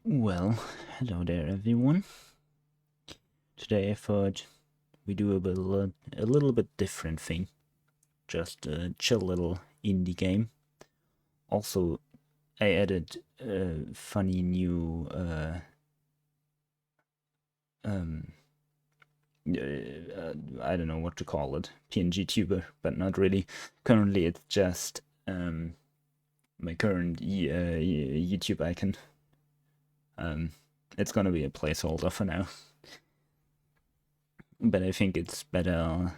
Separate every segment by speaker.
Speaker 1: Well, hello there everyone. Today I thought we do a little bit different thing. Just a chill little indie game. Also, I added a funny new um I don't know what to call it, PNG tuber, but not really. Currently it's just my current YouTube icon. It's gonna be a placeholder for now. But I think it's better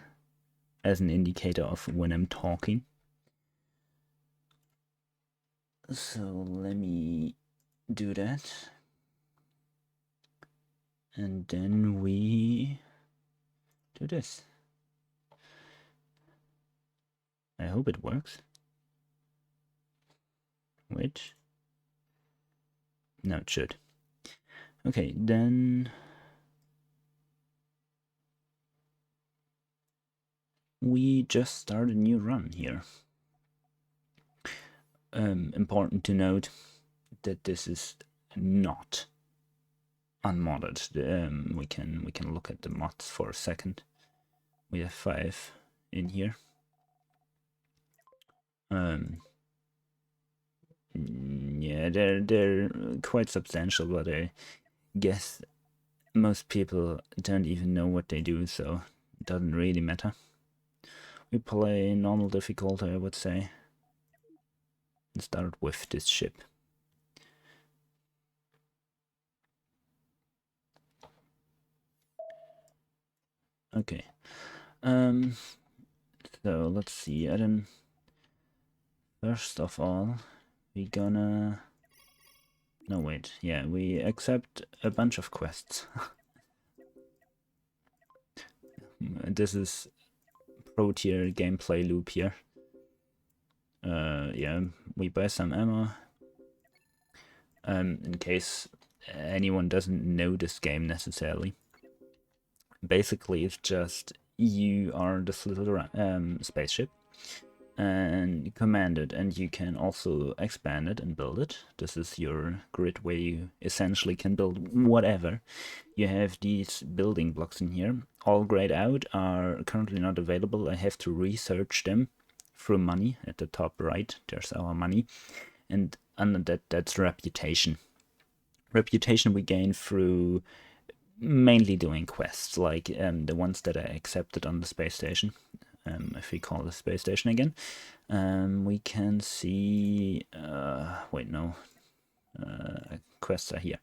Speaker 1: as an indicator of when I'm talking. So let me do that. And then we do this. I hope it works. Wait. No, it should. Okay, then we just start a new run here. Important to note that this is not unmodded. We can look at the mods for a second. We have 5 in here. Yeah, they're quite substantial, but I guess most people don't even know what they do, so it doesn't really matter. We play normal difficulty, I would say. And start with this ship. Okay. So let's see. First of all, we gonna. No, wait. Yeah, we accept a bunch of quests. This is pro tier gameplay loop here. Yeah, we buy some ammo. In case anyone doesn't know this game necessarily. Basically, it's just you are this little spaceship and command it, and you can also expand it and build it. This is your grid where you essentially can build whatever. You have these building blocks in here. All grayed out are currently not available. I have to research them through money. At the top right, there's our money. And under that, that's reputation. Reputation we gain through mainly doing quests, like the ones that I accepted on the space station. If we call the space station again, we can see. Wait, no. Quests are here,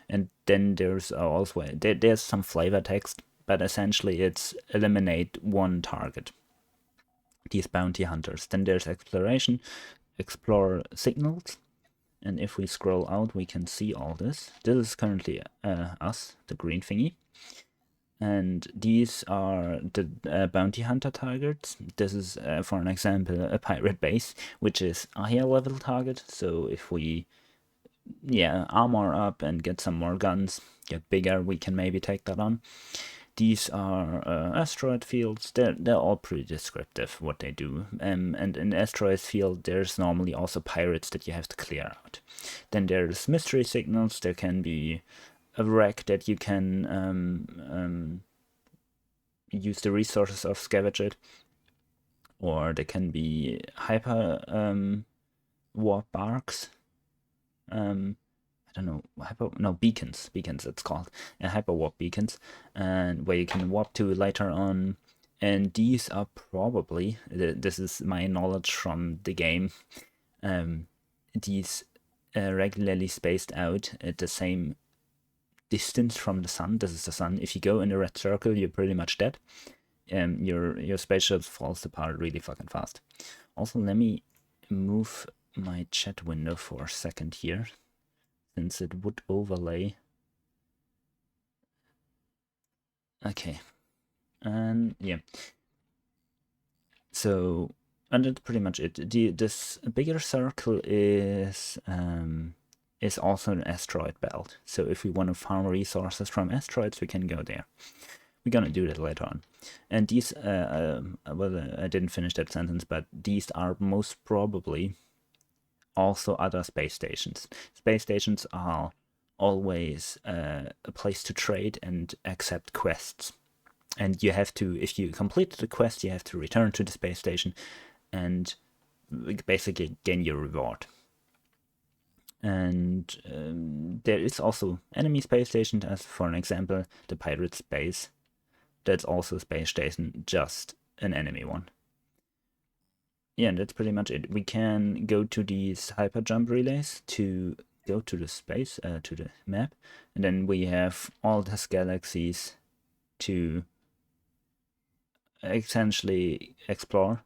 Speaker 1: and then there's also there's some flavor text, but essentially it's eliminate one target. These bounty hunters. Then there's exploration, explore signals, and if we scroll out, we can see all this. This is currently us, the green thingy. And these are the bounty hunter targets. This is, for an example, a pirate base, which is a higher level target. So if we, armor up and get some more guns, get bigger, we can maybe take that on. These are asteroid fields. They're all pretty descriptive what they do. And in asteroid field, there's normally also pirates that you have to clear out. Then there's mystery signals. There can be a wreck that you can use the resources of scavenge it, or there can be hyper warp barks. I don't know, beacons it's called, hyper warp beacons, and where you can warp to later on. And these are probably, this is my knowledge from the game, these regularly spaced out at the same distance from the sun. This is the sun. If you go in a red circle, you're pretty much dead. Your spaceship falls apart really fucking fast. Also, let me move my chat window for a second here, since it would overlay. Okay, and yeah. So, and that's pretty much it. This bigger circle is also an asteroid belt. So if we want to farm resources from asteroids, we can go there. We're gonna do that later on. And these, well, I didn't finish that sentence, but these are most probably also other space stations. Space stations are always a place to trade and accept quests. And you have to, if you complete the quest, you have to return to the space station and basically gain your reward. And there is also enemy space stations, as for an example, the Pirate's Base. That's also a space station, just an enemy one. Yeah, and that's pretty much it. We can go to these hyper jump relays to go to the space, to the map, and then we have all these galaxies to essentially explore.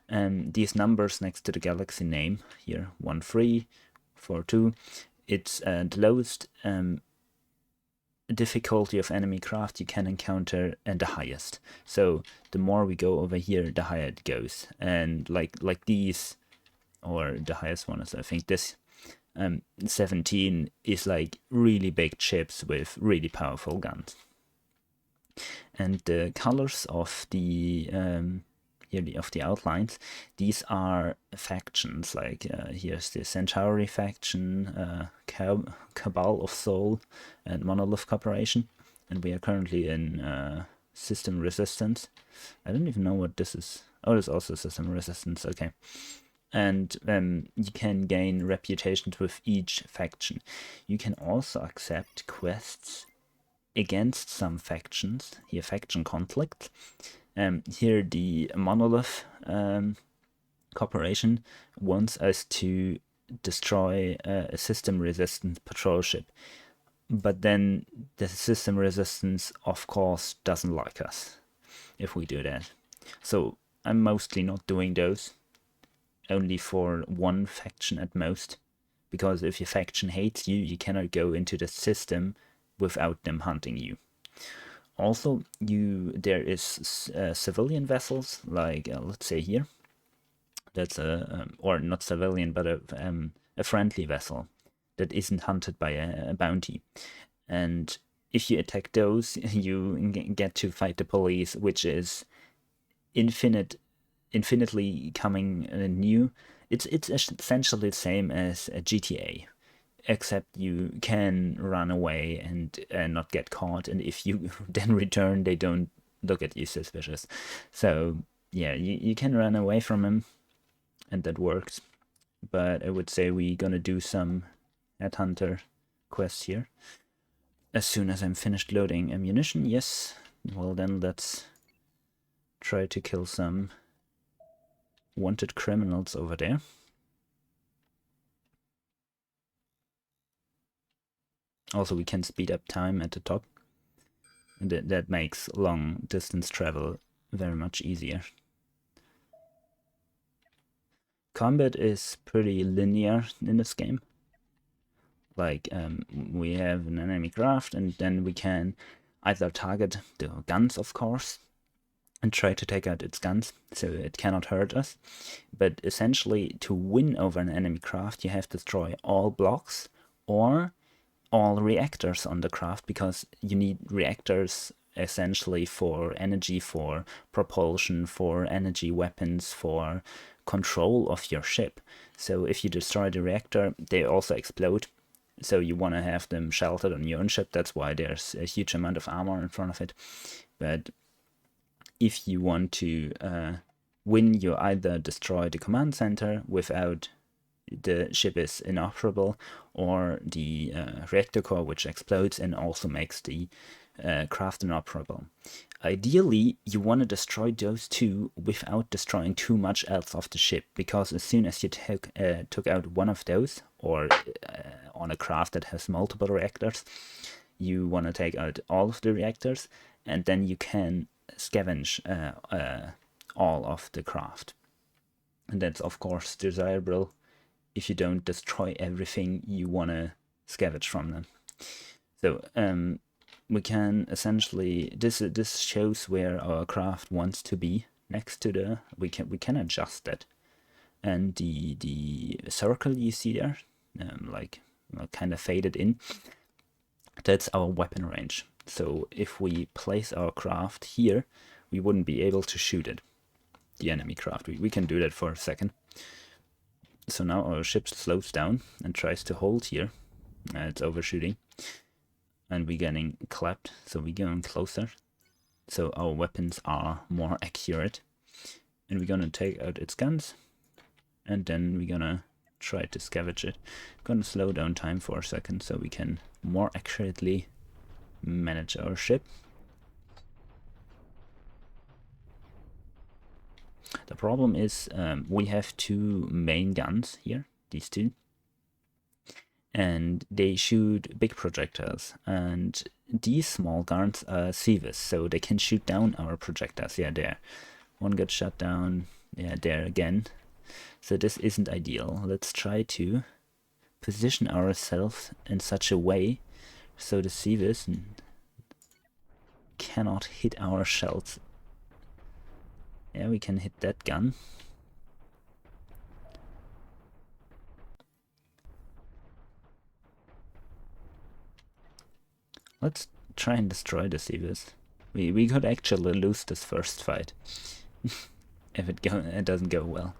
Speaker 1: And these numbers next to the galaxy name here, 1, 3, 4, 2, it's the lowest difficulty of enemy craft you can encounter and the highest. So the more we go over here, the higher it goes. And like these, or the highest one is, I think this 17 is like really big ships with really powerful guns. And the colors of the of the outlines, these are factions. Like here's the Centauri faction, Cabal of Soul, and Monolith Corporation. And we are currently in System Resistance. I don't even know what this is. Oh, there's also System Resistance. Okay. And you can gain reputations with each faction. You can also accept quests against some factions. Here, faction conflict. Here, the Monolith Corporation wants us to destroy a system resistant patrol ship. But then the system resistance, of course, doesn't like us if we do that. So I'm mostly not doing those, only for one faction at most. Because if your faction hates you, you cannot go into the system without them hunting you. Also, there is civilian vessels, like let's say here. That's or not civilian, but a friendly vessel that isn't hunted by a bounty. And if you attack those, you get to fight the police, which is infinitely coming new. It's essentially the same as a GTA, except you can run away and not get caught, and if you then return, they don't look at you suspicious. So yeah, you can run away from him, and that works. But I would say we're gonna do some headhunter quests here as soon as I'm finished loading ammunition. Yes, well then let's try to kill some wanted criminals over there. Also, we can speed up time at the top, and that makes long distance travel very much easier. Combat is pretty linear in this game. Like, we have an enemy craft, and then we can either target the guns, of course, and try to take out its guns so it cannot hurt us. But essentially, to win over an enemy craft, you have to destroy all blocks or all reactors on the craft, because you need reactors essentially for energy, for propulsion, for energy weapons, for control of your ship. So if you destroy the reactor, they also explode. So you want to have them sheltered on your own ship. That's why there's a huge amount of armor in front of it. But if you want to win, you either destroy the command center without the ship is inoperable, or the reactor core, which explodes and also makes the craft inoperable. Ideally, you want to destroy those two without destroying too much else of the ship, because as soon as you took out one of those, or on a craft that has multiple reactors, you want to take out all of the reactors, and then you can scavenge all of the craft. And that's of course desirable. If you don't destroy everything you want to scavenge from them. So we can essentially, this shows where our craft wants to be next to the, we can adjust that. And the circle you see there, like kind of faded in, that's our weapon range. So if we place our craft here, we wouldn't be able to shoot it, the enemy craft. We can do that for a second. So now our ship slows down and tries to hold here. It's overshooting. And we're getting clapped, so we're going closer. So our weapons are more accurate. And we're gonna take out its guns. And then we're gonna try to scavenge it. Gonna slow down time for a second so we can more accurately manage our ship. The problem is we have two main guns here, these two, and they shoot big projectiles, and these small guns are sievers, so they can shoot down our projectiles. Yeah, there. One got shot down. Yeah, there again. So this isn't ideal. Let's try to position ourselves in such a way so the sievers cannot hit our shells. Yeah, we can hit that gun. Let's try and destroy the sievers. We could actually lose this first fight if it doesn't go well.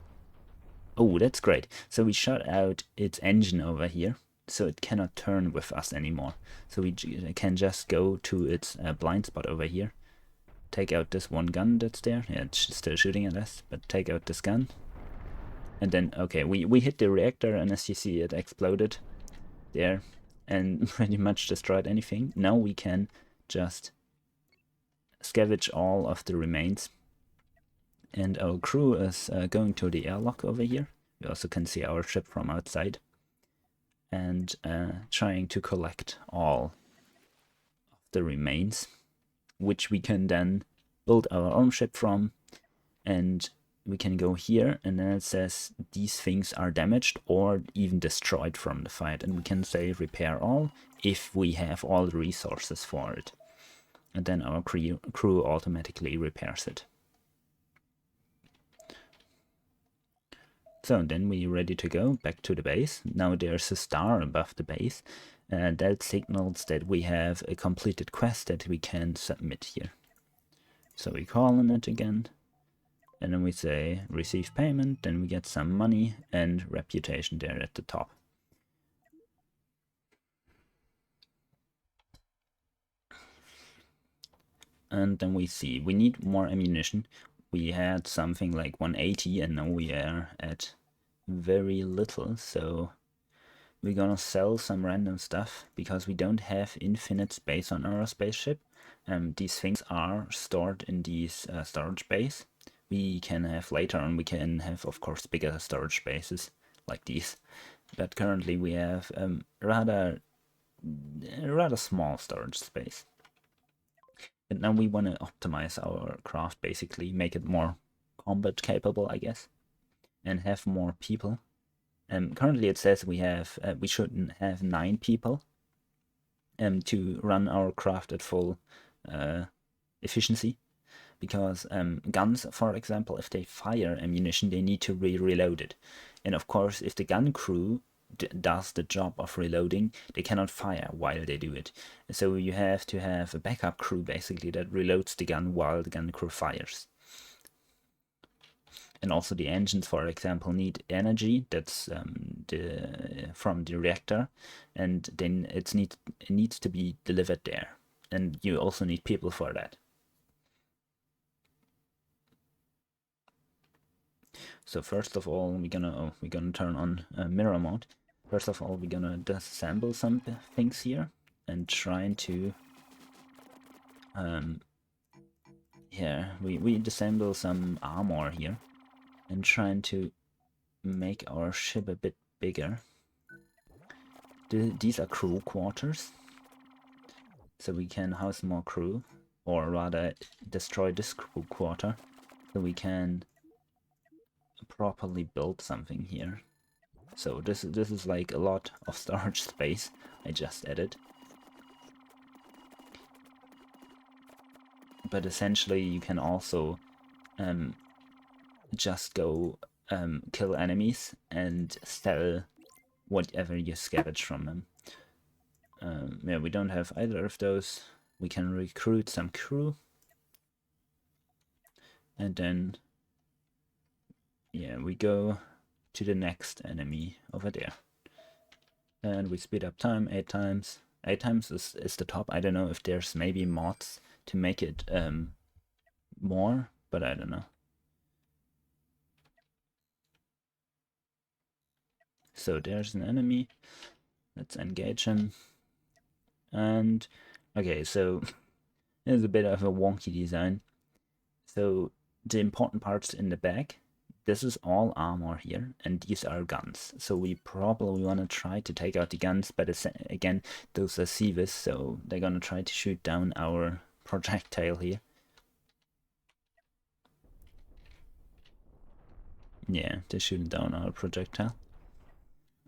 Speaker 1: Oh, that's great. So we shut out its engine over here, so it cannot turn with us anymore. So we can just go to its blind spot over here, take out this one gun that's there. Yeah, it's still shooting at us, but take out this gun. And then, okay, we hit the reactor, and as you see, it exploded there and pretty much destroyed anything. Now we can just scavenge all of the remains. And our crew is going to the airlock over here. We also can see our ship from outside. And trying to collect all of the remains, which we can then build our own ship from. And we can go here, and then it says these things are damaged or even destroyed from the fight. And we can say repair all if we have all the resources for it. And then our crew automatically repairs it. So then we're ready to go back to the base. Now there's a star above the base, and that signals that we have a completed quest that we can submit here. So we call on it again, and then we say receive payment, then we get some money and reputation there at the top. And then we see we need more ammunition. We had something like 180 and now we are at very little, so we're gonna sell some random stuff because we don't have infinite space on our spaceship. These things are stored in these storage bays. We can have later on, we can have of course bigger storage spaces like these, but currently we have rather small storage space. And now we want to optimize our craft, basically make it more combat capable, I guess, and have more people. Currently it says we have we shouldn't have 9 people to run our craft at full efficiency, because guns, for example, if they fire ammunition, they need to reload it. And of course, if the gun crew does the job of reloading, they cannot fire while they do it. So you have to have a backup crew basically that reloads the gun while the gun crew fires. And also the engines, for example, need energy that's from the reactor, and then it needs to be delivered there. And you also need people for that. So first of all, we're gonna turn on mirror mode. First of all, we're gonna disassemble some things here and trying to yeah, we disassemble some armor here and trying to make our ship a bit bigger. These are crew quarters, so we can house more crew, or rather destroy this crew quarter so we can properly build something here. So this is like a lot of storage space I just added. But essentially you can also just go kill enemies and sell whatever you scavenge from them. Yeah, we don't have either of those. We can recruit some crew. And then, yeah, we go to the next enemy over there. And we speed up time 8 times. 8 times is the top. I don't know if there's maybe mods to make it more, but I don't know. So there's an enemy. Let's engage him. And okay, so it's a bit of a wonky design. So the important parts in the back, this is all armor here, and these are guns. So we probably want to try to take out the guns, but again, those are Civis, so they're gonna try to shoot down our projectile here. Yeah, they're shooting down our projectile.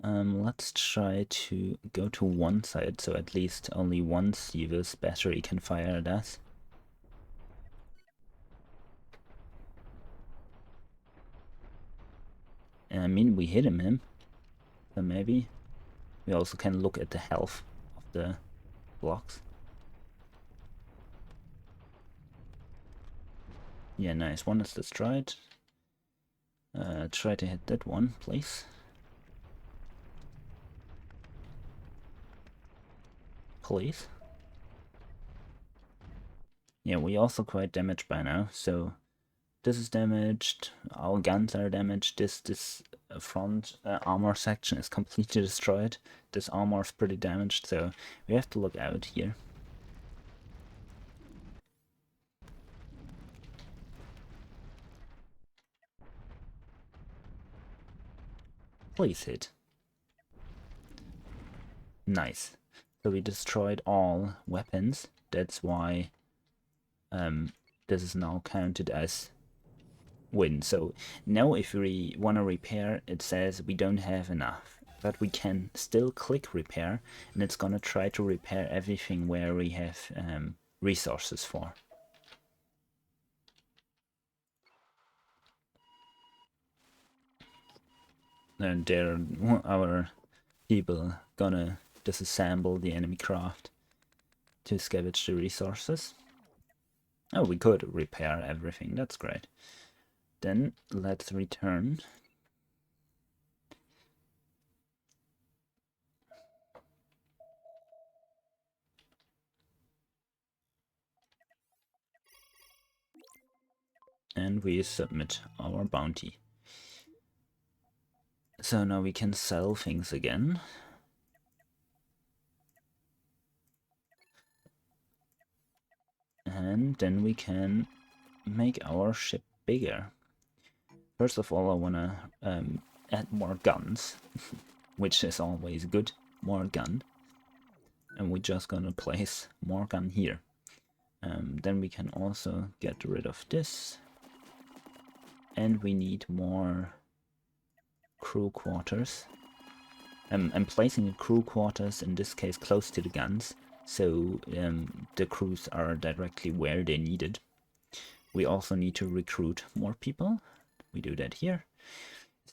Speaker 1: Let's try to go to one side, so at least only one Civis battery can fire at us. And I mean, we hit him, so maybe we also can look at the health of the blocks. Yeah, nice. One is destroyed. Try to hit that one, please. Please. Yeah, we also quite damaged by now, so this is damaged, our guns are damaged, this front armor section is completely destroyed, this armor is pretty damaged, so we have to look out here. Please hit. Nice. So we destroyed all weapons, that's why this is now counted as win. So now if we want to repair, it says we don't have enough, but we can still click repair, and it's gonna try to repair everything where we have resources for. And there our people gonna disassemble the enemy craft to scavenge the resources. Oh, we could repair everything, that's great. Then let's return. And we submit our bounty. So now we can sell things again. And then we can make our ship bigger. First of all, I wanna add more guns, which is always good, more gun. And we're just gonna place more gun here. Then we can also get rid of this. And we need more crew quarters. I'm placing the crew quarters, in this case, close to the guns, so the crews are directly where they needed. We also need to recruit more people. We do that here.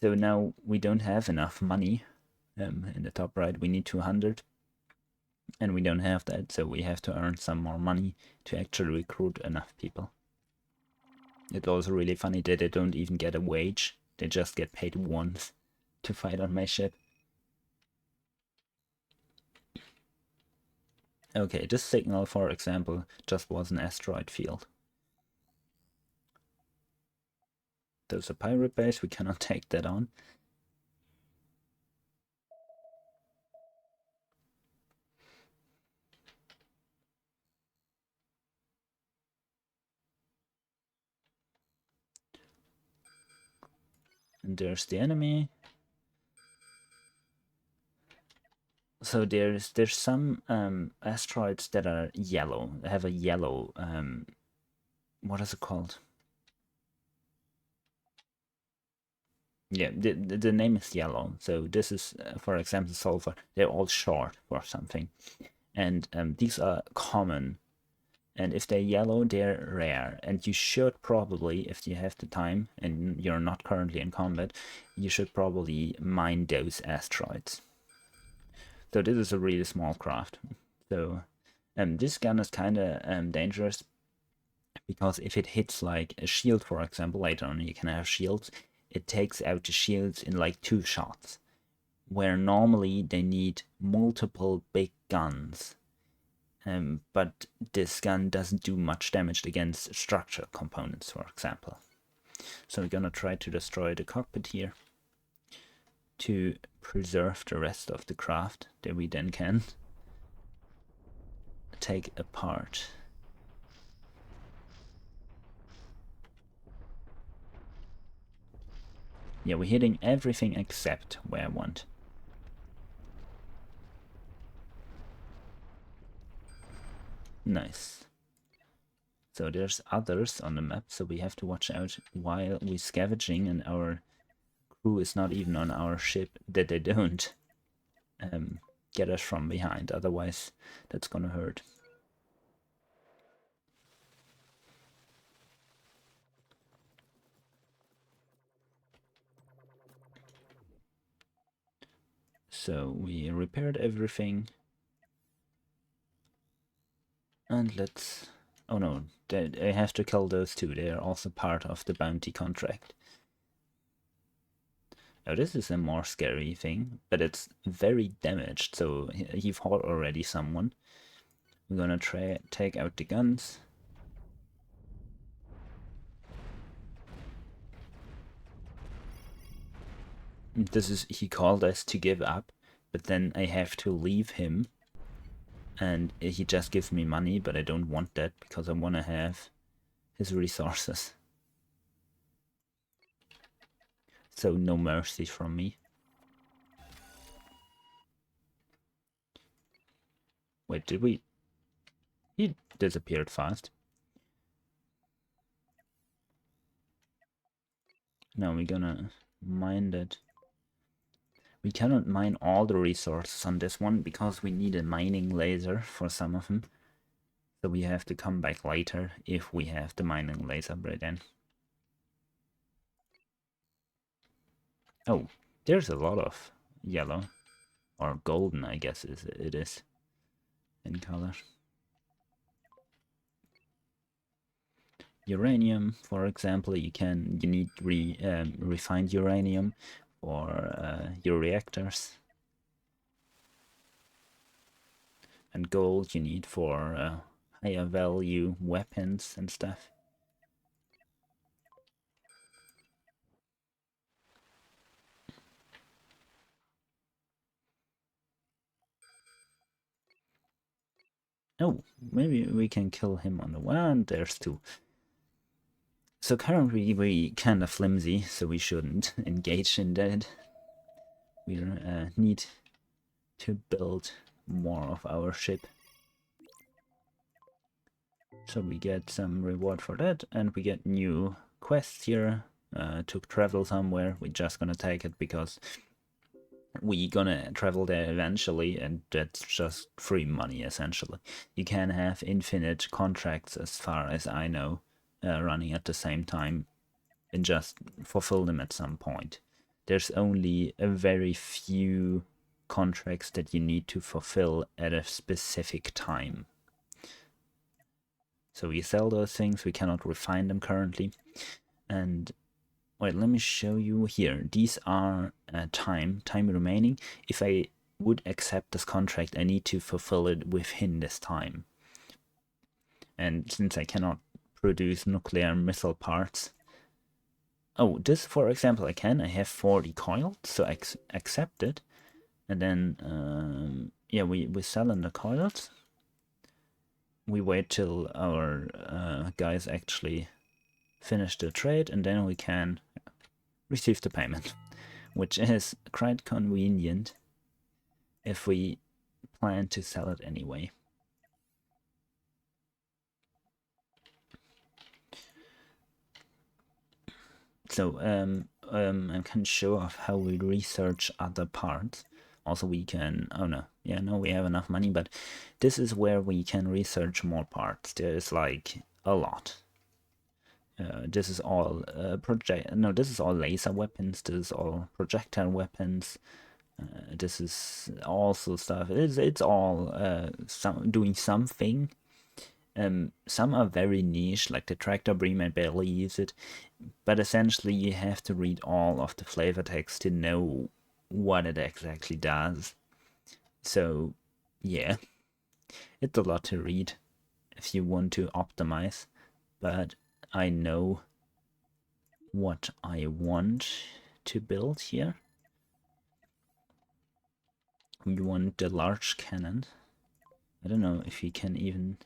Speaker 1: So now we don't have enough money. In the top right, we need 200. And we don't have that, so we have to earn some more money to actually recruit enough people. It's also really funny that they don't even get a wage. They just get paid once to fight on my ship. Okay, this signal, for example, just was an asteroid field. There's a pirate base, we cannot take that on. And there's the enemy. So there's some asteroids that are yellow. They have a yellow, what is it called? Yeah, the name is yellow. So this is, for example, sulfur. They're all short or something. And these are common. And if they're yellow, they're rare. And you should probably, if you have the time and you're not currently in combat, you should probably mine those asteroids. So this is a really small craft. So this gun is kind of dangerous, because if it hits like a shield, for example, later on you can have shields, it takes out the shields in like 2 shots. where normally they need multiple big guns. But this gun doesn't do much damage against structural components, for example. So we're gonna try to destroy the cockpit here to preserve the rest of the craft that we then can take apart. Yeah, we're hitting everything except where I want. Nice. So there's others on the map, so we have to watch out while we're scavenging and our crew is not even on our ship, that they don't get us from behind, otherwise that's gonna hurt. So we repaired everything. And let's... Oh no, I have to kill those two. They are also part of the bounty contract. Oh, this is a more scary thing, but it's very damaged, so he fought already someone. We're gonna try take out the guns. This is... he called us to give up, but then I have to leave him. And he just gives me money, but I don't want that because I want to have his resources. So no mercy from me. Wait, did we... he disappeared fast. Now we're gonna mine that. We cannot mine all the resources on this one because we need a mining laser for some of them. So we have to come back later if we have the mining laser by then. Oh, there's a lot of yellow. Or golden, I guess it is in color. Uranium, for example, you need refined uranium for your reactors. And gold you need for higher value weapons and stuff. Oh, maybe we can kill him on the one. There's two. So currently we kind of flimsy, so we shouldn't engage in that. We need to build more of our ship. So we get some reward for that, and we get new quests here to travel somewhere. We're just gonna take it because we gonna travel there eventually, and that's just free money essentially. You can have infinite contracts as far as I know running at the same time and just fulfill them at some point. There's only a very few contracts that you need to fulfill at a specific time. So we sell those things, we cannot refine them currently. And wait, let me show you here. These are time remaining. If I would accept this contract, I need to fulfill it within this time. And since I cannot produce nuclear missile parts... Oh, this, for example, I can. I have 40 coiled, so I accept it. And then, yeah, we sell in the coiled. We wait till our guys actually finish the trade, and then we can receive the payment, which is quite convenient if we plan to sell it anyway. So I can show off how we research other parts. Also we can, oh no, yeah, no, we have enough money, but this is where we can research more parts. There's like a lot. This is all this is all laser weapons, this is all projectile weapons. This is also stuff, it's all doing something. Some are very niche, like the tractor beam, I barely use it, but essentially you have to read all of the flavor text to know what it exactly does. So yeah, it's a lot to read if you want to optimize, but I know what I want to build here. We want the large cannon. I don't know if we can even...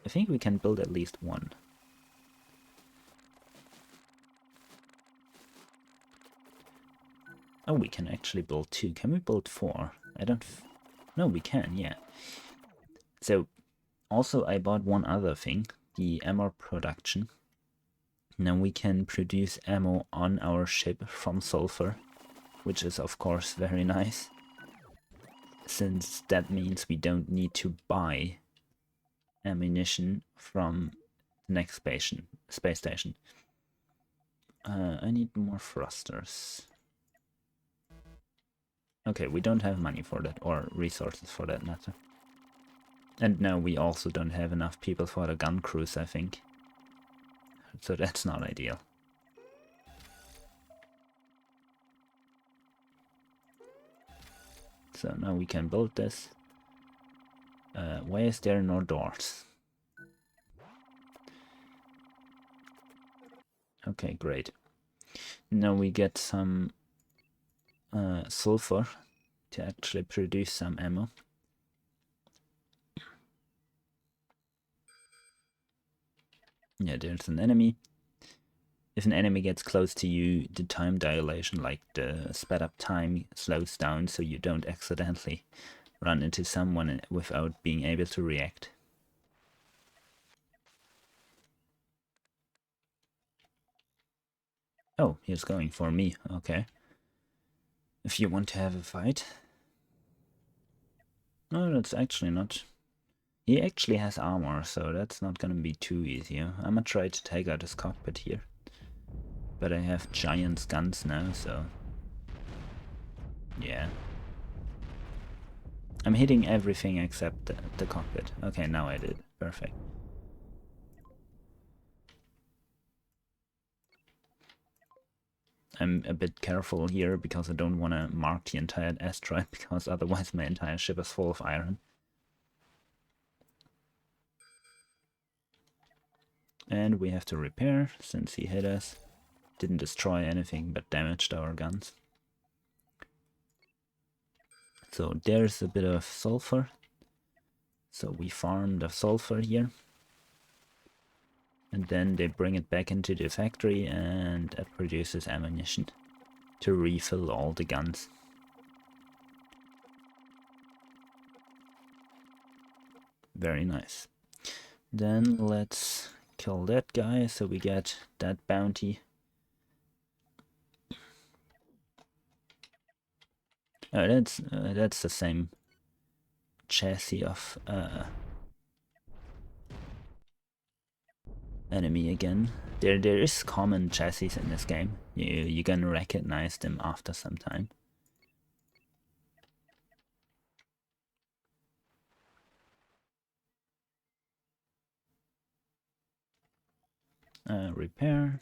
Speaker 1: I think we can build at least one. Oh, we can actually build two. Can we build four? I don't... No, we can, yeah. So, also I bought one other thing, the ammo production. Now we can produce ammo on our ship from sulfur, which is of course very nice, since that means we don't need to buy ammunition from the next space station. I need more thrusters. Okay, we don't have money for that, or resources for that matter. And now we also don't have enough people for the gun crews, I think. So that's not ideal. So now we can build this. Why is there no doors? Okay, great. Now we get some sulfur to actually produce some ammo. Yeah, there's an enemy. If an enemy gets close to you, the time dilation, like the sped up time, slows down so you don't accidentally run into someone without being able to react. Oh, he's going for me, okay. If you want to have a fight. No, that's actually not. He actually has armor, so that's not gonna be too easy. I'm gonna try to take out his cockpit here. But I have giant guns now, so... yeah. I'm hitting everything except the cockpit. Okay, now I did. Perfect. I'm a bit careful here because I don't want to mark the entire asteroid, because otherwise my entire ship is full of iron. And we have to repair, since he hit us. Didn't destroy anything, but damaged our guns. So there's a bit of sulfur. So we farm the sulfur here. And then they bring it back into the factory, and it produces ammunition to refill all the guns. Very nice. Then let's kill that guy so we get that bounty. Oh, that's the same chassis of enemy again. There is common chassis in this game. You can recognize them after some time. Repair.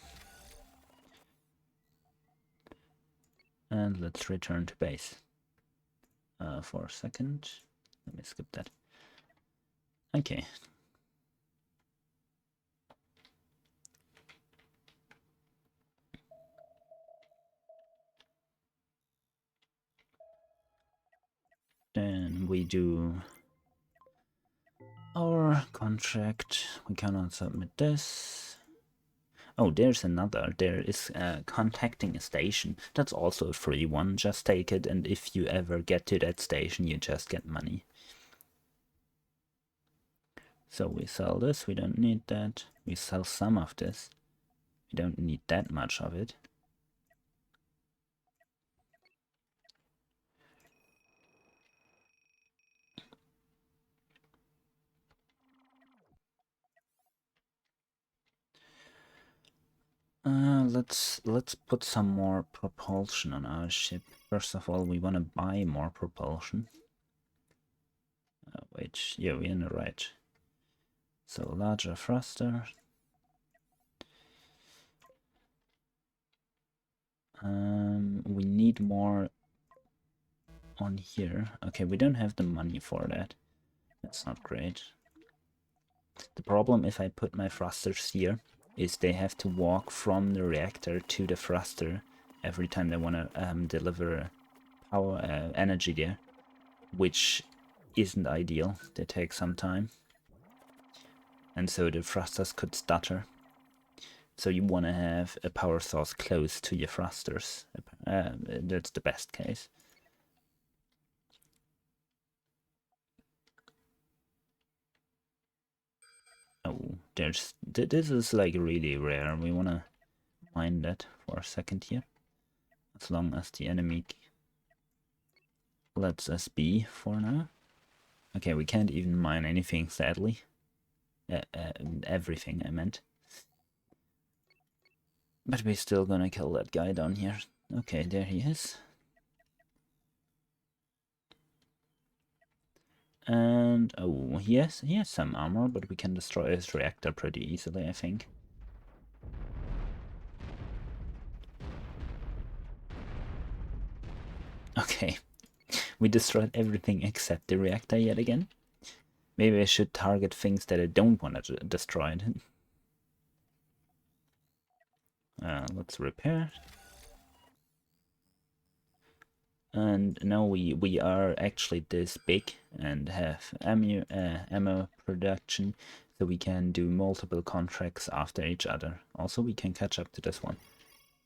Speaker 1: And let's return to base. For a second. Let me skip that. Okay. Then we do our contract. We cannot submit this. Oh, there's another. There is contacting a station. That's also a free one. Just take it, and if you ever get to that station, you just get money. So we sell this. We don't need that. We sell some of this. We don't need that much of it. Let's put some more propulsion on our ship. First of all, we want to buy more propulsion. Which, yeah, we're in the right. So larger thruster. We need more on here. Okay, we don't have the money for that. That's not great. The problem if I put my thrusters here is they have to walk from the reactor to the thruster every time they want to deliver power energy there, which isn't ideal. They take some time, and so the thrusters could stutter. So you want to have a power source close to your thrusters. That's the best case. Oh, this is like really rare. We want to mine that for a second here, as long as the enemy lets us be for now. Okay, we can't even mine anything, sadly. Everything, I meant. But we're still gonna kill that guy down here. Okay, there he is. And, oh, he has some armor, but we can destroy his reactor pretty easily, I think. Okay, we destroyed everything except the reactor yet again. Maybe I should target things that I don't want to destroy. Let's repair. And now we are actually this big and have ammo production, so we can do multiple contracts after each other. Also, we can catch up to this one.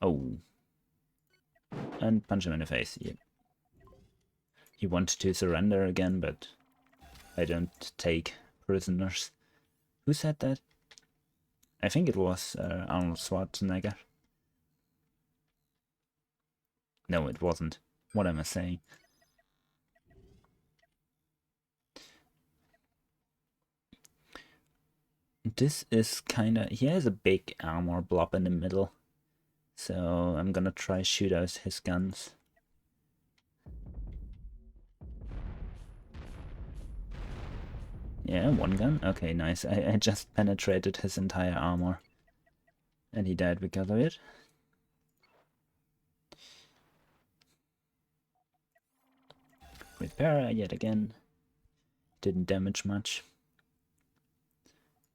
Speaker 1: Oh. And punch him in the face. Yep. He wanted to surrender again, but I don't take prisoners. Who said that? I think it was Arnold Schwarzenegger. No, it wasn't. What am I saying? This is kinda... He has a big armor blob in the middle. So I'm gonna try shoot out his guns. Yeah, one gun? Okay, nice. I just penetrated his entire armor. And he died because of it. Repair yet again. Didn't damage much.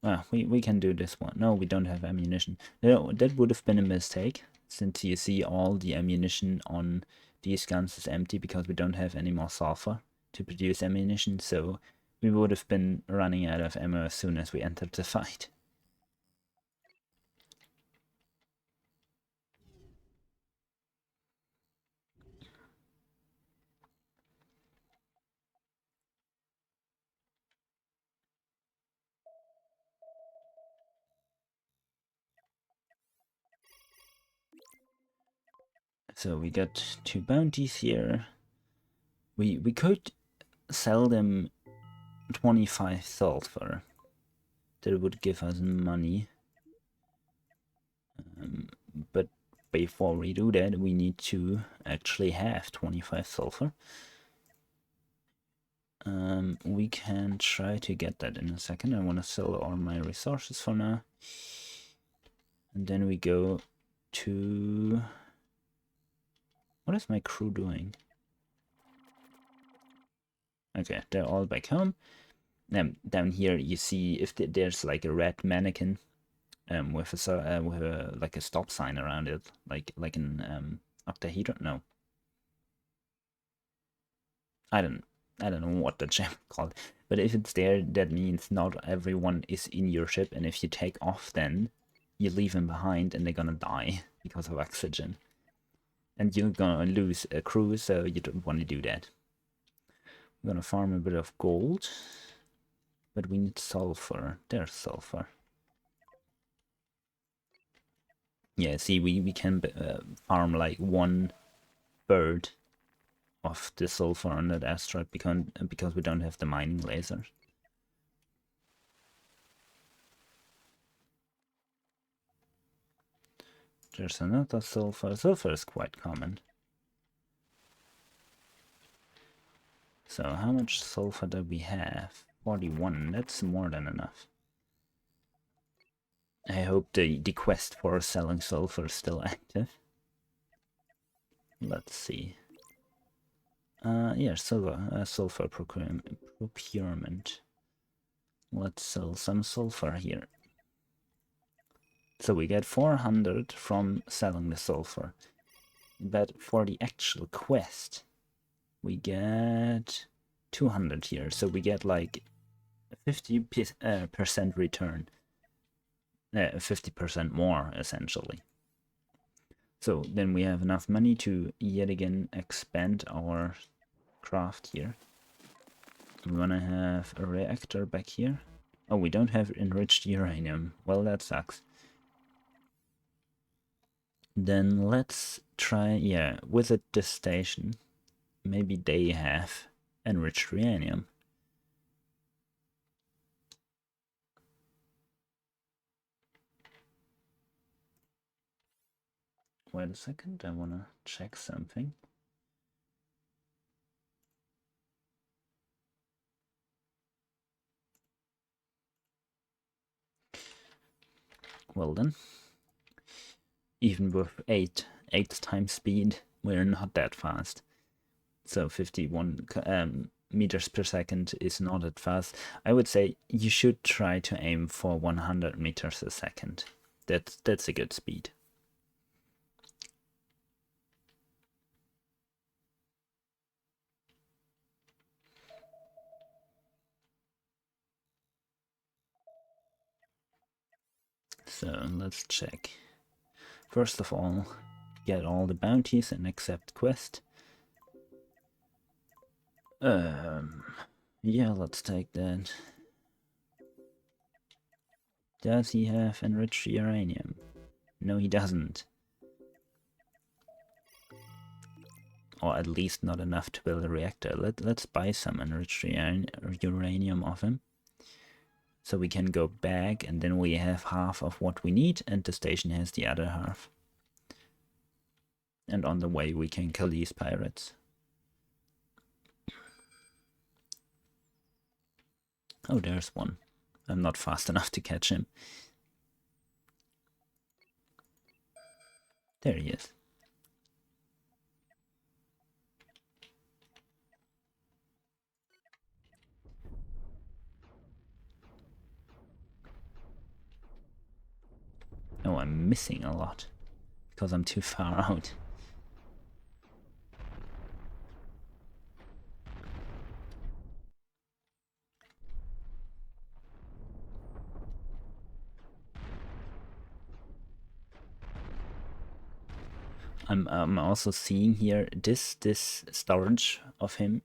Speaker 1: Ah, we can do this one. No, we don't have ammunition. No, that would have been a mistake, since you see all the ammunition on these guns is empty because we don't have any more sulfur to produce ammunition, so we would have been running out of ammo as soon as we entered the fight. So we got 2 bounties here. We could sell them 25 sulfur. That would give us money. But before we do that, we need to actually have 25 sulfur. We can try to get that in a second. I want to sell all my resources for now. And then we go to... What is my crew doing? Okay, they're all back home. Down here you see if there's like a red mannequin with a like a stop sign around it, like an octahedron. No, I don't know what the gem called, but if it's there, that means not everyone is in your ship, and if you take off, then you leave them behind, and they're gonna die because of oxygen, and you're gonna lose a crew, so you don't want to do that. We're gonna farm a bit of gold, but we need sulfur. There's sulfur. Yeah, see, we can farm like 1 bird of the sulfur on that asteroid because we don't have the mining lasers. There's another sulfur. Sulfur is quite common. So how much sulfur do we have? 41. That's more than enough. I hope the quest for selling sulfur is still active. Let's see. Yeah, sulfur procurement. Let's sell some sulfur here. So we get 400 from selling the sulfur. But for the actual quest, we get 200 here. So we get like 50% return. 50% more, essentially. So then we have enough money to yet again expand our craft here. We want to have a reactor back here. Oh, we don't have enriched uranium. Well, that sucks. Then let's try, yeah, visit this station. Maybe they have enriched uranium. Wait a second, I want to check something. Well then, even with 8 times speed, we're not that fast. So 51 meters per second is not that fast. I would say you should try to aim for 100 meters a second. That's a good speed. So let's check. First of all, get all the bounties and accept quest. Yeah, let's take that. Does he have enriched uranium? No, he doesn't. Or at least not enough to build a reactor. Let's buy some enriched uranium off him. So we can go back and then we have half of what we need and the station has the other half. And on the way we can kill these pirates. Oh, there's one. I'm not fast enough to catch him. There he is. Oh, I'm missing a lot because I'm too far out. I'm also seeing here this storage of him.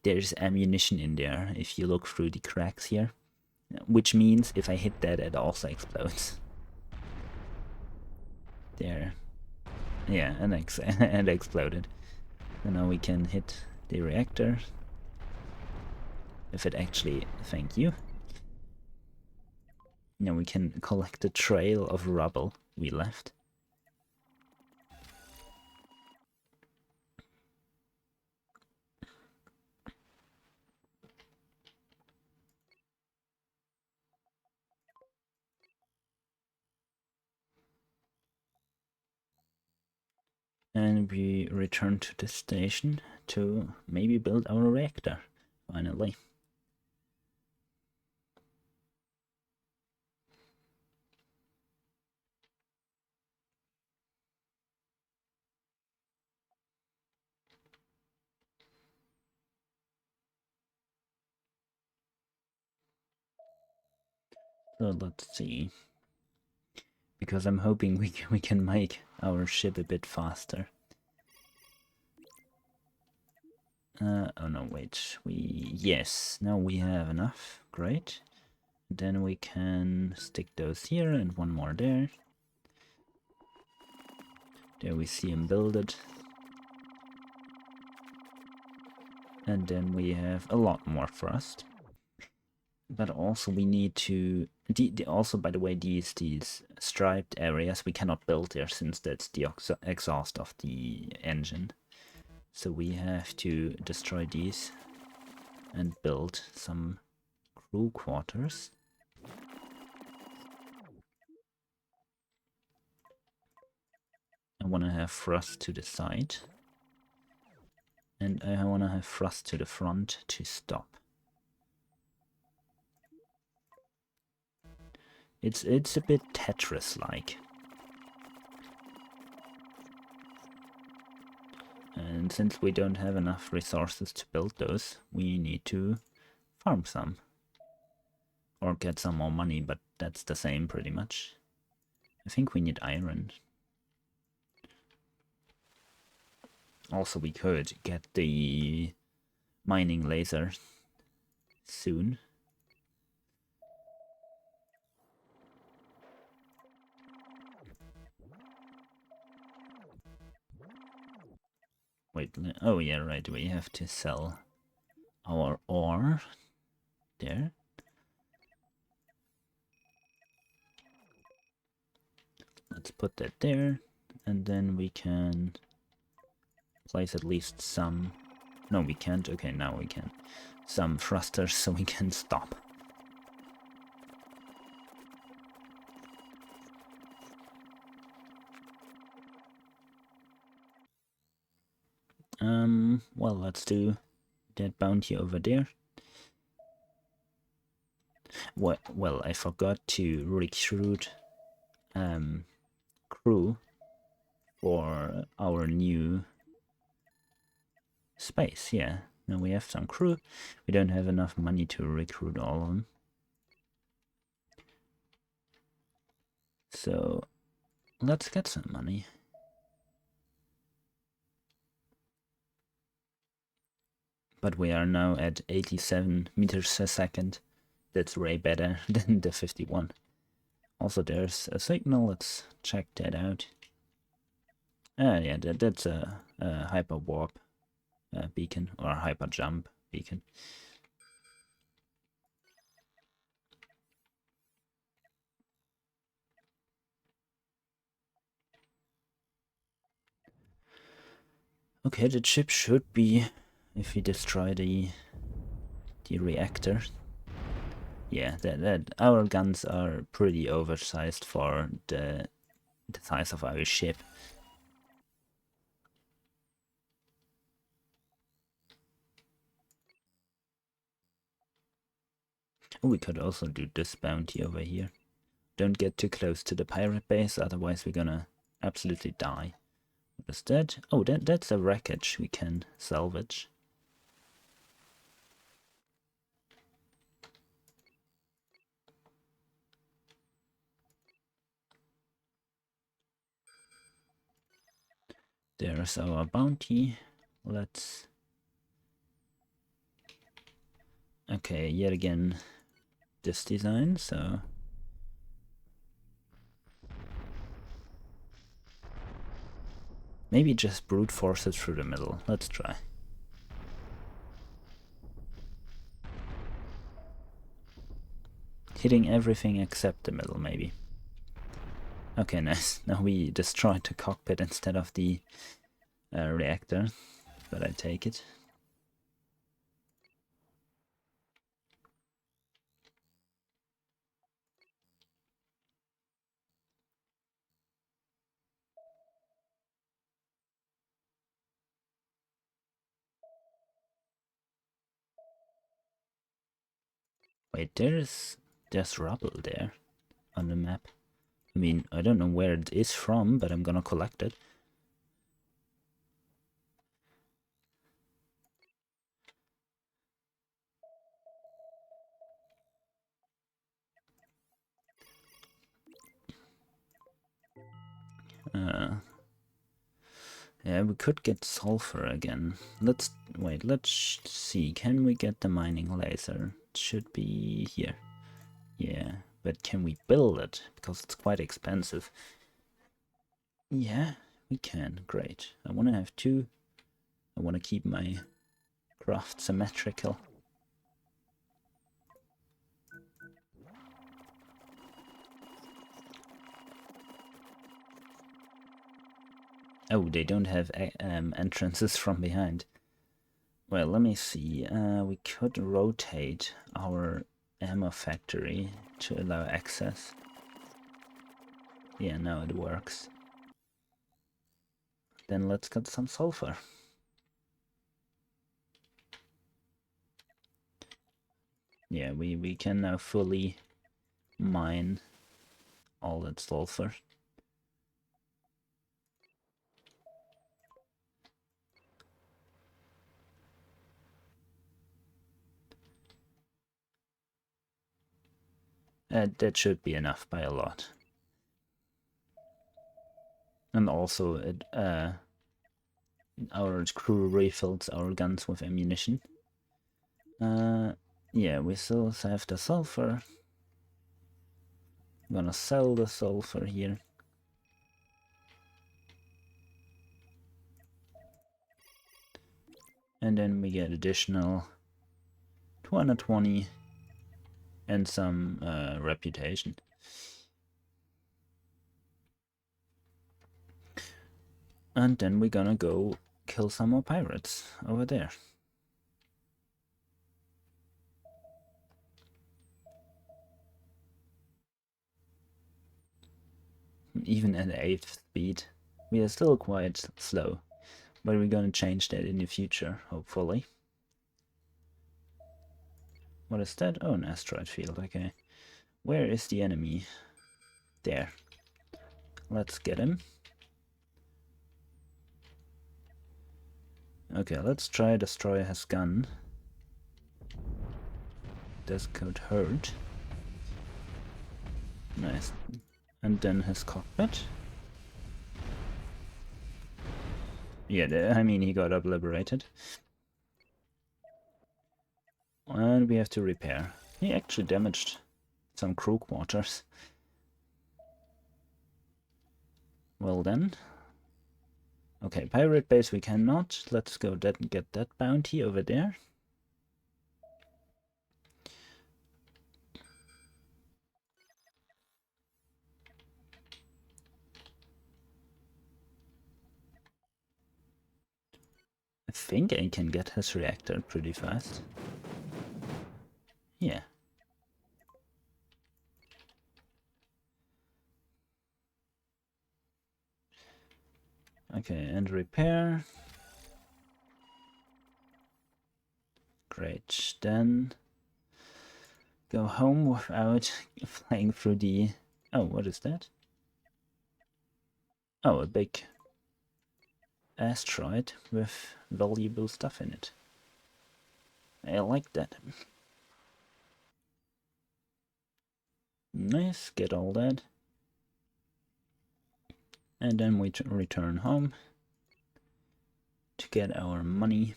Speaker 1: There's ammunition in there if you look through the cracks here, which means if I hit that, it also explodes. There, yeah, and and exploded. So now we can hit the reactor. If it actually, thank you. Now we can collect the trail of rubble we left. And we return to the station to maybe build our reactor, finally. So let's see. Because I'm hoping we can make our ship a bit faster. Oh no, wait. Yes, now we have enough. Great. Then we can stick those here and one more there. There we see him build it. And then we have a lot more thrust. But also we need to... also, by the way, these striped areas we cannot build there since that's the exhaust of the engine. So we have to destroy these and build some crew quarters. I want to have thrust to the side. And I want to have thrust to the front to stop. It's a bit Tetris-like. And since we don't have enough resources to build those, we need to farm some. Or get some more money, but that's the same pretty much. I think we need iron. Also, we could get the mining laser soon. Wait, oh yeah, right, we have to sell our ore there. Let's put that there, and then we can place at least some... No, we can't. Okay, now we can. Some thrusters so we can stop. Well, let's do that bounty over there. Well, I forgot to recruit crew for our new space. Yeah, now we have some crew. We don't have enough money to recruit all of them. So let's get some money. But we are now at 87 meters a second. That's way better than the 51. Also, there's a signal. Let's check that out. Yeah, that's a hyper warp beacon or hyper jump beacon. Okay, the chip should be, if we destroy the reactor. Yeah, that our guns are pretty oversized for the size of our ship. Oh, we could also do this bounty over here. Don't get too close to the pirate base, otherwise we're gonna absolutely die. What is that? Oh, that's a wreckage we can salvage. There's our bounty. Let's... Okay, yet again, this design, so... Maybe just brute force it through the middle. Let's try. Hitting everything except the middle, maybe. Okay, nice. Now we destroyed the cockpit instead of the reactor, but I take it. Wait, there's rubble there on the map. I mean, I don't know where it is from, but I'm gonna collect it. Yeah, we could get sulfur again. Let's see. Can we get the mining laser? It should be here. Yeah, but can we build it? Because it's quite expensive. Yeah, we can. Great. I want to have two. I want to keep my craft symmetrical. Oh, they don't have entrances from behind. Well, let me see. We could rotate our ammo factory to allow access. Yeah, now it works. Then let's get some sulfur. yeah, we can now fully mine all that sulfur. That should be enough by a lot. And also, our crew refills our guns with ammunition. Yeah, we still have the sulfur. I'm gonna sell the sulfur here. And then we get additional 220 and some reputation. And then we're gonna go kill some more pirates over there. Even at 8th speed, we are still quite slow, but we're gonna change that in the future, hopefully. What is that? Oh, an asteroid field, okay. Where is the enemy? There. Let's get him. Okay, let's try destroy his gun. This could hurt. Nice. And then his cockpit. Yeah, I mean, he got obliterated. And we have to repair. He actually damaged some crew quarters. Well then. Okay, pirate base we cannot. Let's go get that bounty over there. I think I can get his reactor pretty fast. Yeah. Okay, and repair. Great. Then go home without flying through the... Oh, what is that? Oh, a big asteroid with valuable stuff in it. I like that. Nice, get all that. And then we return home to get our money.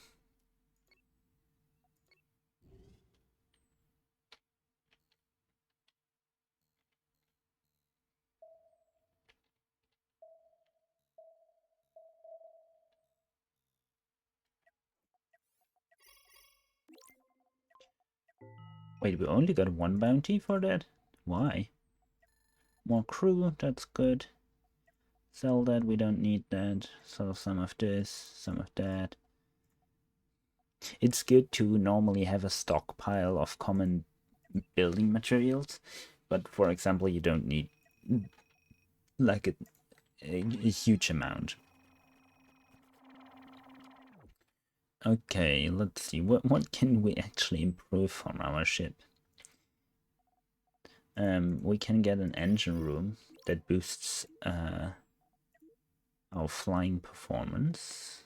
Speaker 1: Wait, we only got one bounty for that? Why? More crew, that's good. Sell that, we don't need that. Sell some of this, some of that. It's good to normally have a stockpile of common building materials, but for example, you don't need like a huge amount. Okay, let's see, what can we actually improve from our ship? We can get an engine room that boosts our flying performance.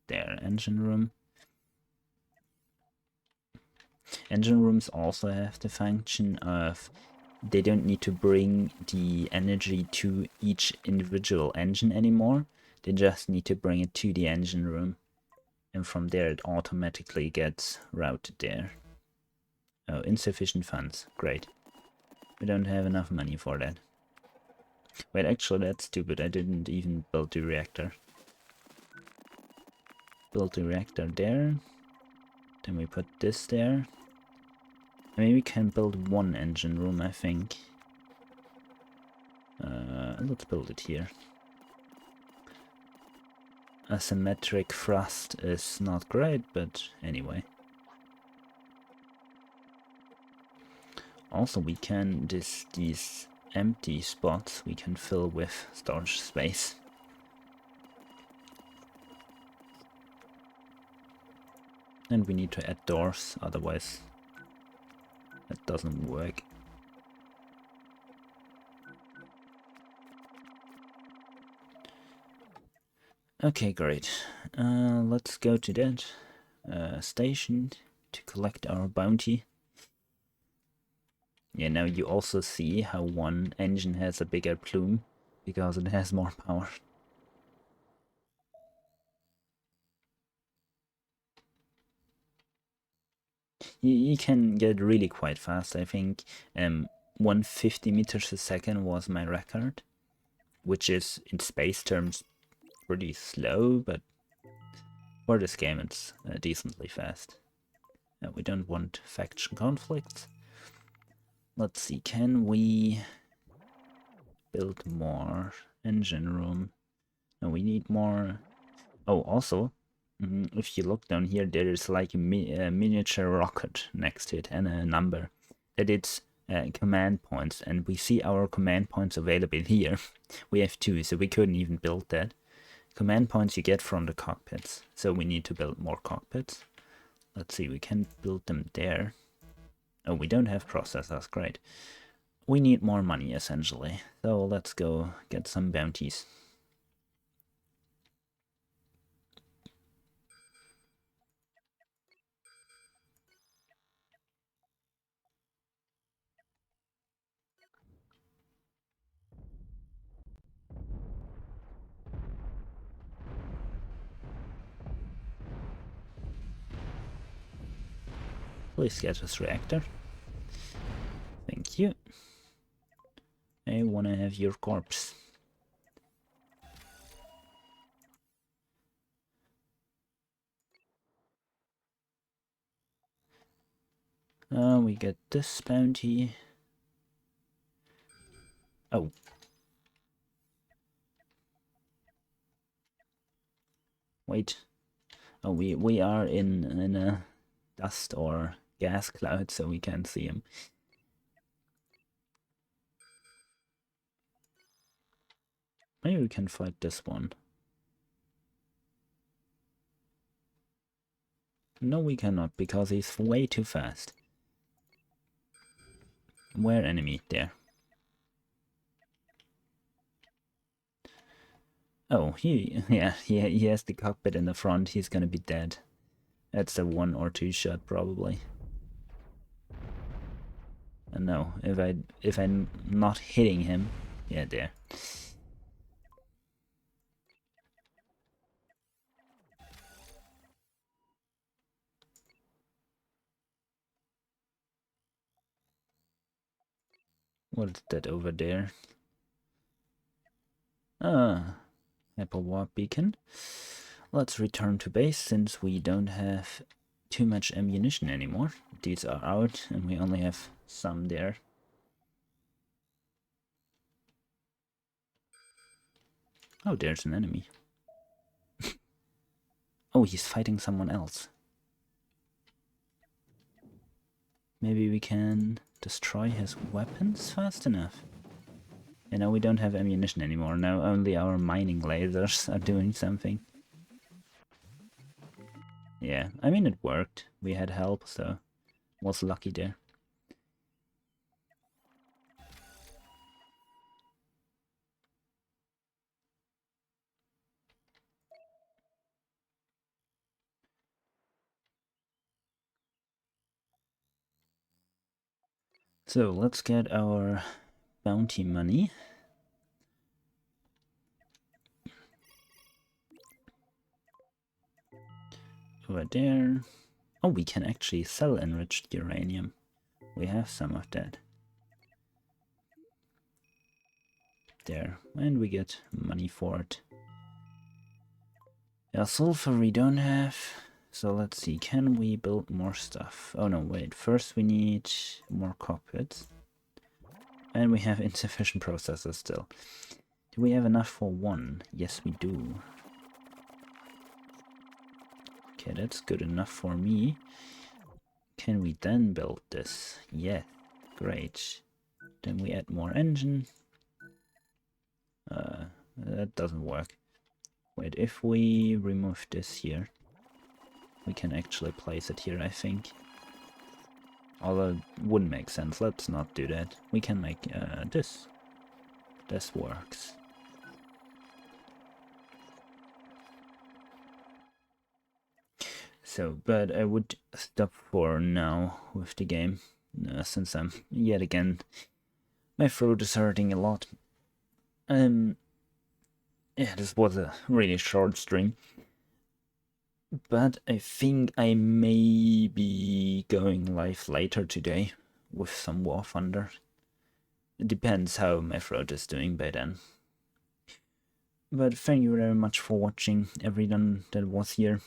Speaker 1: There, engine room. Engine rooms also have the function of they don't need to bring the energy to each individual engine anymore. They just need to bring it to the engine room. And from there it automatically gets routed there. Oh, insufficient funds. Great. We don't have enough money for that. Wait, actually that's stupid. I didn't even build the reactor. Build the reactor there. Then we put this there. I mean, we can build one engine room, I think. Let's build it here. Asymmetric thrust is not great, but anyway. Also, we can these empty spots we can fill with storage space. And we need to add doors, otherwise That doesn't work. Okay, great. Let's go to that station to collect our bounty. Yeah, now you also see how one engine has a bigger plume because it has more power. You can get really quite fast. I think 150 meters a second was my record, which is in space terms pretty slow, but for this game it's decently fast. We don't want faction conflicts. Let's see, can we build more engine room? No, we need more. Oh, also, if you look down here, there is like a miniature rocket next to it and a number that it's command points, and we see our command points available here. We have 2, so we couldn't even build that. Command points you get from the cockpits, so we need to build more cockpits. Let's see, we can build them there. Oh, we don't have processors, great. We need more money, essentially, so let's go get some bounties. Please get this reactor. Thank you. I wanna have your corpse. We get this bounty. Oh. Wait. Oh, we are in a dust or gas cloud, so we can't see him. Maybe we can fight this one. No, we cannot, because he's way too fast. Where enemy? There. Oh, he has the cockpit in the front. He's gonna be dead. That's a 1 or 2 shot probably. And no, if I'm not hitting him, yeah, there. What is that over there? Ah, hyperwarp beacon. Let's return to base since we don't have too much ammunition anymore. These are out and we only have some there. Oh, there's an enemy. Oh, he's fighting someone else. Maybe we can destroy his weapons fast enough. You know, we don't have ammunition anymore. Now only our mining lasers are doing something. Yeah, I mean it worked. We had help, so was lucky there. So let's get our bounty money. Over there. Oh, we can actually sell enriched uranium. We have some of that. There, and we get money for it. Yeah, sulfur we don't have. So let's see, can we build more stuff? Oh no, wait, first we need more cockpits. And we have insufficient processors still. Do we have enough for 1? Yes, we do. Okay, that's good enough for me. Can we then build this? Yeah, great. Then we add more engine. That doesn't work. Wait, if we remove this here, we can actually place it here, I think. Although it wouldn't make sense. Let's not do that. We can make this. This works. So, but I would stop for now with the game, since I'm yet again, my throat is hurting a lot. Yeah, this was a really short stream, but I think I may be going live later today with some War Thunder. It depends how my throat is doing by then. But thank you very much for watching, everyone that was here.